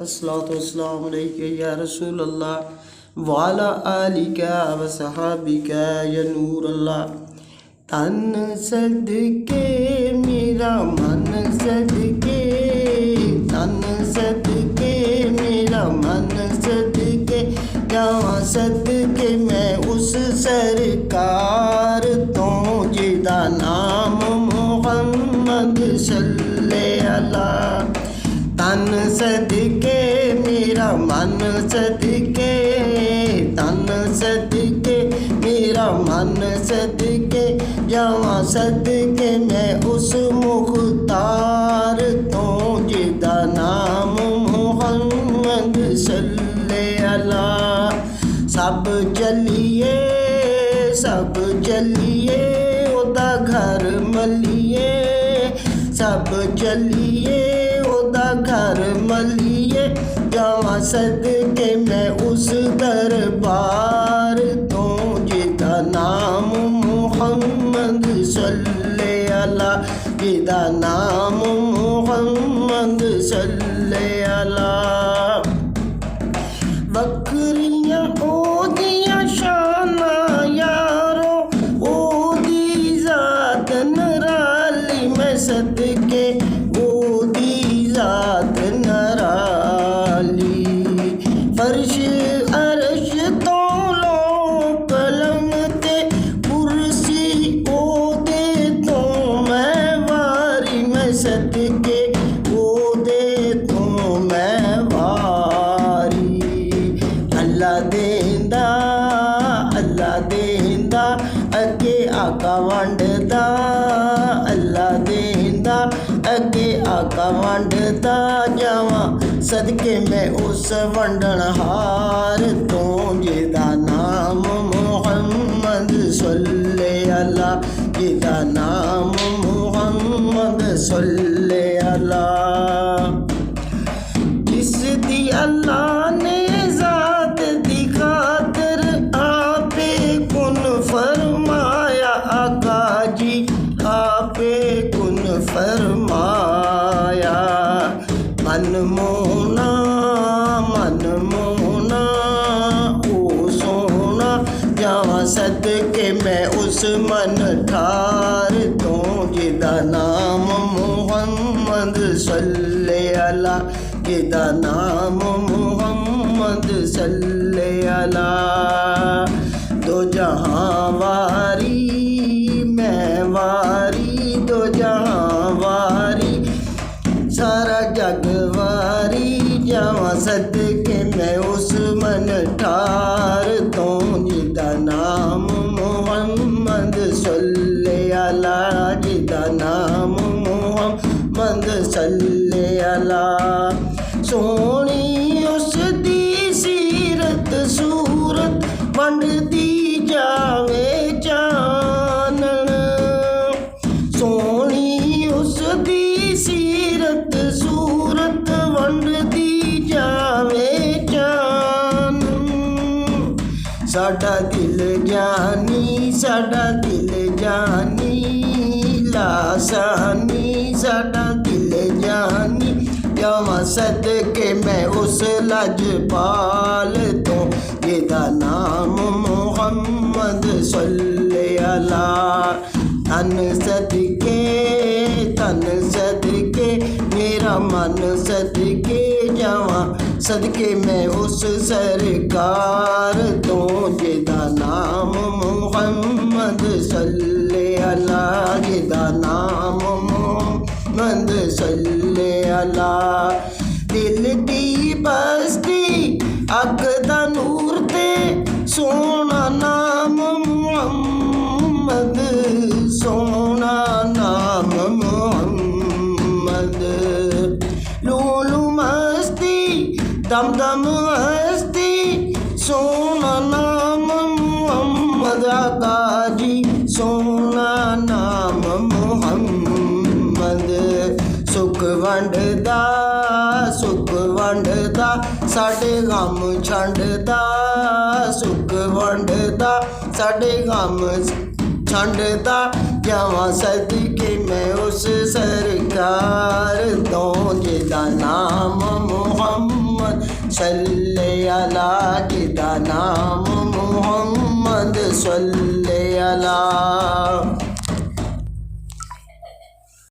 अस्सलातु वस्सलामु अलैका या रसूल अल्लाह वाला आलिका व सहाबिका या नूर अल्लाह। तन सदके मेरा मन सदके, तन सदके मेरा मन सदके, जावां सदके मैं उस सरकार तो जिदा नाम मुहम्मद सल्ले अला। तन सदके मेरा मन सदके, तन सदके मेरा मन सदके, जावां सदके मैं उस मुख्तार तो जिदा नाम मुहम्मद सल्ले अला। सब चलिए ओदा घर मलिए, सब चलिए ओदा घर मलिए, जावां सदके मैं उस दरबार तो जिदा नाम मुहम्मद सल्ले अला, जिदा नाम मुहम्मद सल्ले अला। बकरियां ओदियां शाना यारो, ओदी जात नराली मैं सदके, ओदी जात नराली। फर्श अरश तो लो कलम ते, कुर्सी ओदे तो मैं वारी मैं सदके, ओदे तो मैं वारी। अल्लाह देंदा अगे आका वंडदा, अल्लाह देंदा अगे आका वंडदा, जावां सदके मैं उस वंडनहार तो जिदा नाम मुहम्मद सल्ले अला, जिदा नाम मुहम्मद सल्ले अला। जिस दी अल्लाह ने ज़ात दी खातिर आपे कुन फरमाया, आका जी आपे कुन फरमाया। मन मोना ओ सोना, जावां सदके मैं उस मन ठार तो जिदा नाम मुहम्मद सल्ले अला, जिदा नाम मुहम्मद सल्ले अला। दो जहां वारी मैं वारी, दो जहां वारी सारा जग वारी, जावां सदके मैं उस मन ठार तो जिदा नाम मुहम्मद सल्ले अला, जिदा नाम मुहम्मद सल्ले अला। सोनी उस दी सीरत सूरत वंडदी जावे चानन, सोनी उस दी सीरत सूरत वंडदी जावे चानन। साडा दिल जानी लासानी, साडा दिल जानी, जावां सदके मैं उस लजपाल तो जिदा नाम मुहम्मद सल्ले अला। तन सदके मेरा मन सदके, जावां सदके मैं उस सरकार तो जिदा नाम मुहम्मद सल्ले अला, जिदा नाम मुहम्मद सल्ले अला। दिल दी बस्ती अग दा नूर ते सोना नाम मुहम्मद, सोना नाम मुहम्मद। लूलू मस्ती दम दम हस्ती, सोना नाम मुहम्मद, आका जी सोना नाम मुहम्मद। सुख वंडदा साडे गम छंडदा, सुख वंडदा साडे गम छंडदा, जावां सदके मैं उस सरकार तो जिदा नाम मुहम्मद सल्ले अला जिदा नाम मुहम्मद सल्ले अला।